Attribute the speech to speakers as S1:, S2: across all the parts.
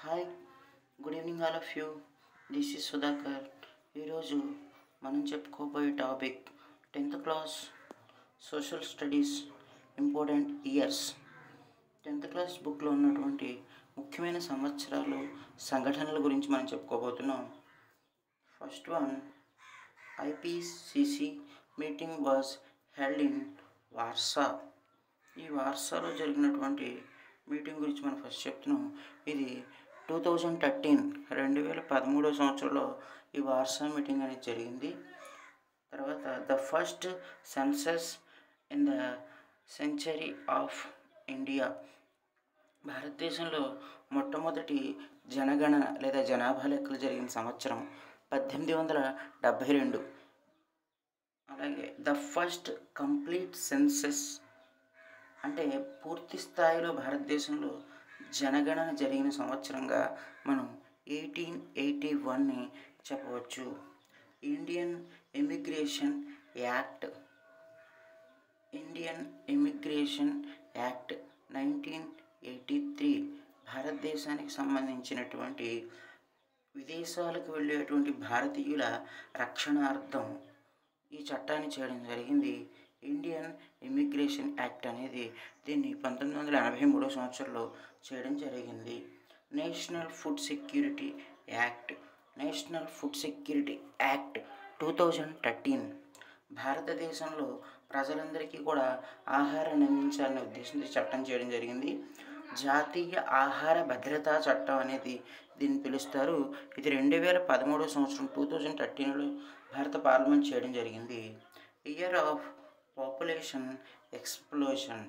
S1: Hi, good evening all of you. This is Sudhakar. ఈరోజు మనం చెప్పుకోబోయే topic 10th class social studies important years. 10th class బుక్లో ఉన్నటువంటి ముఖ్యమైన సంవత్సరాలు, సంఘటనల గురించి మనం చెప్పుకోబోతున్నాం. First one, IPCC meeting was held in Warsaw. ఈ వార్సాలో జరిగినటువంటి మీటింగ్ గురించి మనం ఫస్ట్ చెప్తున్నాం. ఇది 2013 సంవత్సరంలో ఈ వార్సా మీటింగ్ అనేది జరిగింది. తర్వాత the first census in the century of India. భారతదేశంలో మొట్టమొదటి జనగణన లేదా జనాభా లెక్కలు జరిగిన సంవత్సరం 1872. అలాగే ద ఫస్ట్ కంప్లీట్ సెన్సస్ అంటే పూర్తి స్థాయిలో భారతదేశంలో జనగణన జరిగిన సంవత్సరంగా మనం 1881ని చెప్పవచ్చు. ఇండియన్ ఇమిగ్రేషన్ యాక్ట్ 1983 భారతదేశానికి సంబంధించినటువంటి విదేశాలకు వెళ్ళేటువంటి భారతీయుల రక్షణార్థం ఈ చట్టాన్ని చేయడం జరిగింది. ఇండియన్ ఇమిగ్రేషన్ యాక్ట్ అనేది దీన్ని 1983 సంవత్సరంలో చేయడం జరిగింది. నేషనల్ ఫుడ్ సెక్యూరిటీ యాక్ట్ 2013 భారతదేశంలో ప్రజలందరికీ కూడా ఆహారాన్ని అందించాలనే ఉద్దేశంతో చట్టం చేయడం జరిగింది. జాతీయ ఆహార భద్రతా చట్టం అనేది దీన్ని పిలుస్తారు. ఇది 2013 సంవత్సరం 2013లో భారత పార్లమెంట్ చేయడం జరిగింది. Year of population explosion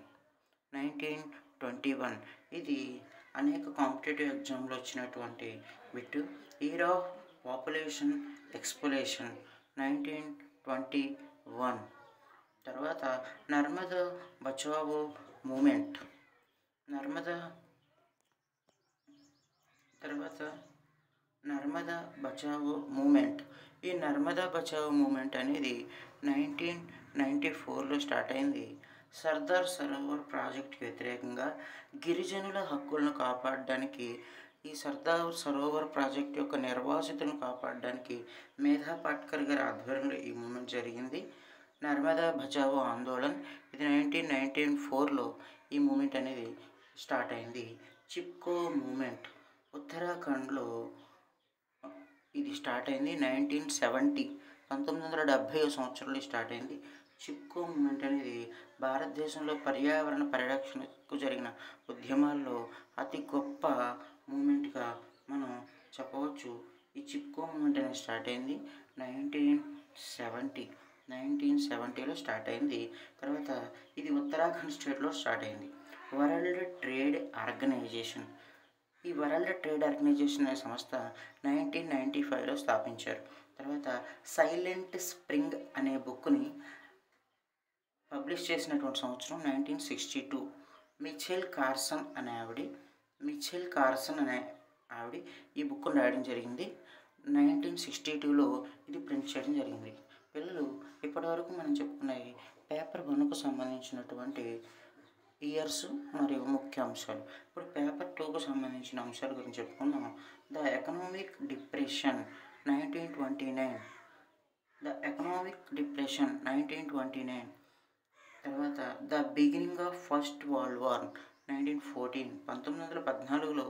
S1: 1921. ఇది అనేక కాంపిటేటివ్ ఎగ్జామ్లో వచ్చినటువంటి bit. Year of population explosion 1921. తర్వాత నర్మదా బచావో మూమెంట్. నర్మదా బచావో మూమెంట్. ఈ నర్మదా బచావో మూమెంట్ అనేది 1994లో స్టార్ట్ అయింది. సర్దార్ సరోవర్ ప్రాజెక్టుకి వ్యతిరేకంగా గిరిజనుల హక్కులను కాపాడడానికి, ఈ సర్దార్ సరోవర్ ప్రాజెక్టు యొక్క నిర్వాసితులను కాపాడడానికి మేధా పాట్కర్ గారి ఆధ్వర్యంలో ఈ మూమెంట్ జరిగింది. నర్మదా బచావో ఆందోళన్ ఇది 1994లో ఈ మూమెంట్ అనేది స్టార్ట్ అయింది. చిప్కో మూమెంట్ ఉత్తరాఖండ్లో ఇది స్టార్ట్ అయింది 1970 సంవత్సరంలో స్టార్ట్ అయింది. చిప్కో మూమెంట్ అనేది భారతదేశంలో పర్యావరణ పరిరక్షణకు జరిగిన ఉద్యమాల్లో అతి గొప్ప మూమెంట్గా మనం చెప్పవచ్చు. ఈ చిప్కో మూమెంట్ అనేది స్టార్ట్ అయింది 1970లో స్టార్ట్ అయింది. తర్వాత ఇది ఉత్తరాఖండ్ స్టేట్లో స్టార్ట్ అయింది. World Trade Organization. ఈ వరల్డ్ ట్రేడ్ ఆర్గనైజేషన్ అనే సంస్థ 1995లో స్థాపించారు. తర్వాత సైలెంట్ స్ప్రింగ్ అనే బుక్ని పబ్లిష్ చేసినటువంటి సంవత్సరం 1962. మిచెల్ కార్సన్ అనే ఆవిడ ఈ బుక్ను రాయడం జరిగింది. 1962లో ఇది ప్రింట్ చేయడం జరిగింది. పిల్లలు, ఇప్పటివరకు మనం చెప్పుకున్నాయి పేపర్ 1కు సంబంధించినటువంటి ఇయర్స్ మరియు ముఖ్య అంశాలు. ఇప్పుడు పేపర్ 2కు సంబంధించిన అంశాల గురించి చెప్పుకుందాం. The economic depression 1929. తర్వాత the beginning of first world war 1914. 1914లో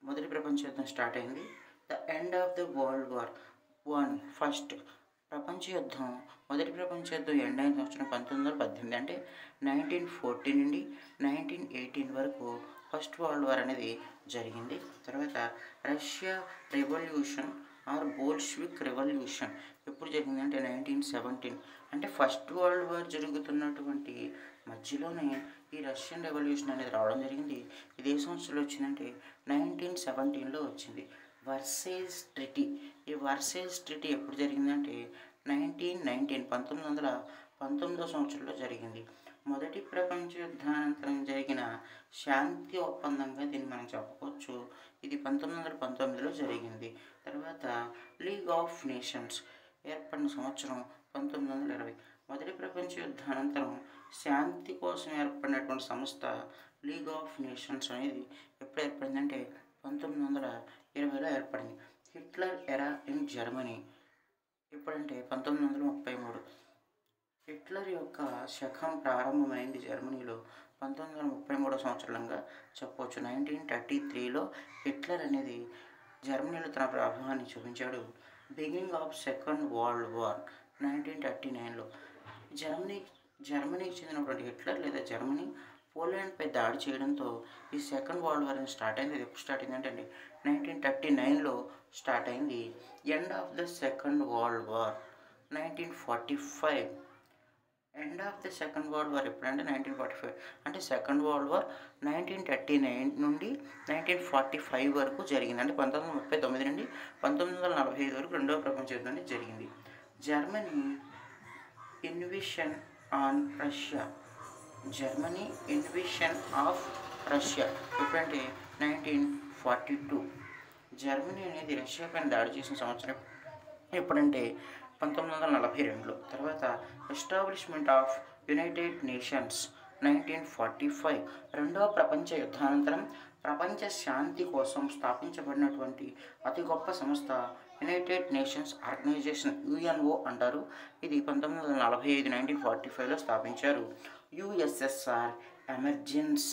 S1: మొదటి ప్రపంచ యుద్ధం స్టార్ట్ అయింది. The end of the world war 1 first మొదటి ప్రపంచ యుద్ధం ఎండ్ అయిన సంవత్సరం 1918. అంటే 1914 నుండి 1918 వరకు ఫస్ట్ వరల్డ్ వార్ అనేది జరిగింది. తర్వాత Russia revolution or Bolshevik revolution ఎప్పుడు జరిగిందంటే 1917. అంటే ఫస్ట్ వరల్డ్ వార్ జరుగుతున్నటువంటి మధ్యలోనే ఈ రష్యన్ రెవల్యూషన్ అనేది రావడం జరిగింది. ఇది ఏ సంవత్సరంలో వచ్చిందంటే 1917లో వచ్చింది. వర్సేస్ ట్రిటీ. ఈ వర్సేస్ ట్రిటీ ఎప్పుడు జరిగిందంటే 1919 సంవత్సరంలో జరిగింది. మొదటి ప్రపంచ యుద్ధానంతరం జరిగిన శాంతి ఒప్పందంగా దీన్ని మనం చెప్పుకోవచ్చు. ఇది 1919లో జరిగింది. తర్వాత లీగ్ ఆఫ్ నేషన్స్ ఏర్పడిన సంవత్సరం 1920. మొదటి ప్రపంచ యుద్ధానంతరం శాంతి కోసం ఏర్పడినటువంటి సంస్థ లీగ్ ఆఫ్ నేషన్స్ అనేది ఎప్పుడు ఏర్పడిందంటే 1920 1930లో ఏర్పడింది. హిట్లర్ ఎరా ఇన్ జర్మనీ ఎప్పుడంటే 1933. హిట్లర్ యొక్క శకం ప్రారంభమైంది జర్మనీలో 1933 సంవత్సరంగా చెప్పవచ్చు. 1933లో హిట్లర్ అనేది జర్మనీలో తన ప్రభావాన్ని చూపించాడు. Beginning of second world war 1939లో జర్మనీకి చెందినటువంటి హిట్లర్ లేదా జర్మనీ పోలాండ్పై దాడి చేయడంతో ఈ సెకండ్ వరల్డ్ వార్ అనేది స్టార్ట్ అయింది. ఇది ఎప్పుడు స్టార్ట్ అయిందంటే 1939లో స్టార్ట్ అయింది. End of the second world war 1945. End of the second world war ఎప్పుడంటే 1945. అంటే సెకండ్ వరల్డ్ వార్ 1939 నుండి 1945 వరకు జరిగింది. అంటే 1939 నుండి 1945 వరకు రెండవ ప్రపంచ యుద్ధం అనేది జరిగింది. Germany invasion on Russia. Germany invasion of Russia ఎప్పుడంటే 1942. జర్మనీ అనేది రష్యా పైన దాడి చేసిన సంవత్సరం ఎప్పుడంటే 1942లో. తర్వాత ఎస్టాబ్లిష్మెంట్ ఆఫ్ యునైటెడ్ నేషన్స్ 1945. రెండవ ప్రపంచ యుద్ధానంతరం ప్రపంచ శాంతి కోసం స్థాపించబడినటువంటి అతి గొప్ప సంస్థ యునైటెడ్ నేషన్స్ ఆర్గనైజేషన్, యుఎన్ఓ అంటారు. ఇది 1945 1945లో స్థాపించారు. USSR emergence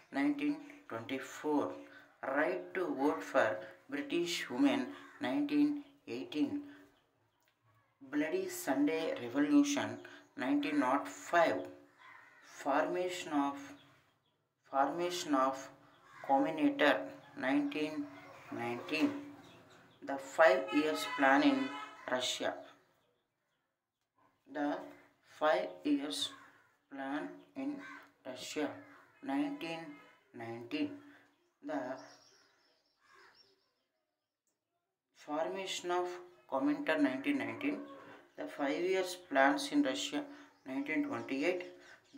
S1: 1924. Right to vote for British women 1918. Bloody Sunday revolution 1905. Formation of Communator 1919. The 5 years plan in Russia. The 5 years plan in Russia 1919. The formation of Communator 1919. The 5 years plans in Russia 1928.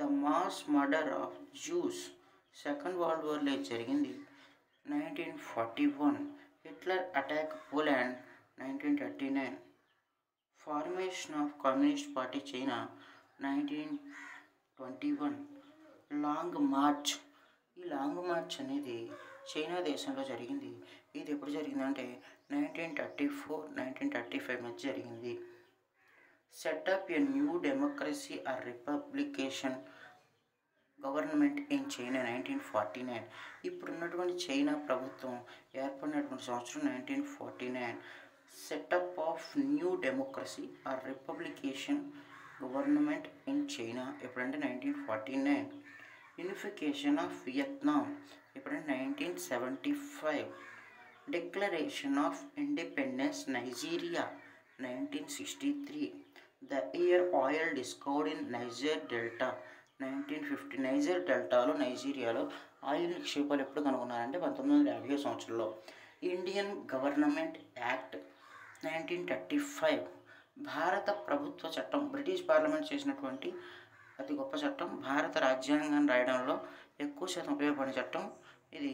S1: The mass murder of Jews second world వార్లో జరిగింది 1941. Hitler attack Poland 1939. Formation of communist party China 1921. Long march. ఈ long march అనేది China దేశంలో జరిగింది. ఇది ఎప్పుడు జరిగిందంటే 1934 1935 మధ్య జరిగింది. Setup a new democracy or republication government in China 1949. ఇప్పుడున్నటువంటి చైనా ప్రభుత్వం ఏర్పడినటువంటి సంవత్సరం 1949. Setup of new democracy or republication government in China ఎప్పుడంటే 1949. యూనిఫికేషన్ ఆఫ్ వియత్నాం ఎప్పుడంటే 1975. Declaration of independence Nigeria 1963. The year oil discovered in niger delta 1950. Niger డెల్టాలో నైజీరియాలో oil నిక్షేపాలు ఎప్పుడు కనుగొన్నారంటే 1950 సంవత్సరంలో. Indian government act 1935. భారత ప్రభుత్వ చట్టం. బ్రిటిష్ పార్లమెంట్ చేసినటువంటి అతి గొప్ప చట్టం. భారత రాజ్యాంగాన్ని రాయడంలో ఎక్కువ శాతం ఉపయోగపడిన చట్టం ఇది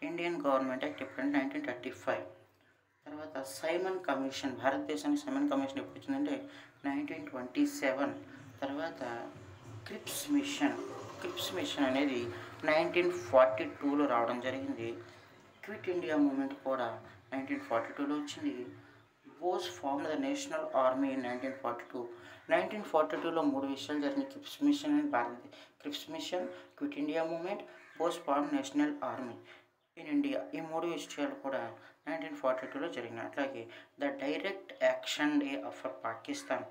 S1: ఇండియన్ గవర్నమెంట్ యాక్ట్ ఎప్పుడంటే 1935. తర్వాత సైమన్ కమిషన్. భారతదేశానికి సైమన్ కమిషన్ ఎప్పుడు వచ్చిందంటే 1927. తర్వాత క్రిప్స్ మిషన్ అనేది 1942లో రావడం జరిగింది. క్విట్ ఇండియా మూమెంట్ కూడా 1942లో వచ్చింది. Bose form the national army in 1942. 1942లో 3 విషయాలు జరిగినాయి. Cripps mission, quit India movement, Bose form national army in India. ఈ 3 విషయాలు కూడా 1942లో జరిగినాయి. అట్లాగే the direct action day for Pakistan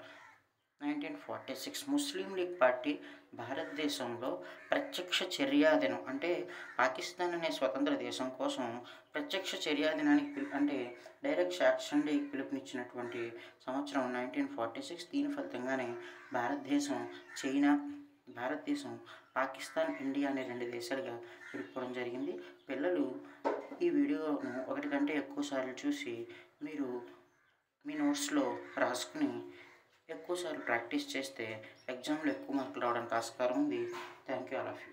S1: 1946. Muslim league party భారతదేశంలో ప్రత్యక్ష చర్యాదినం అంటే పాకిస్తాన్ అనే స్వతంత్ర దేశం కోసం ప్రత్యక్ష చర్యాదినానికి అంటే డైరెక్ట్ యాక్షన్ డేకి పిలుపునిచ్చినటువంటి సంవత్సరం 1946. దీని ఫలితంగానే భారతదేశం పాకిస్తాన్, ఇండియా అనే 2 దేశాలుగా విడిపోవడం జరిగింది. పిల్లలు ఈ వీడియోను 1 కంటే ఎక్కువ సార్లు చూసి మీరు మీ నోట్స్లో రాసుకుని ఎక్కువసార్లు ప్రాక్టీస్ చేస్తే ఎగ్జామ్లో ఎక్కువ మార్కులు రావడానికి ఆస్కారం ఉంది. Thank you all of you.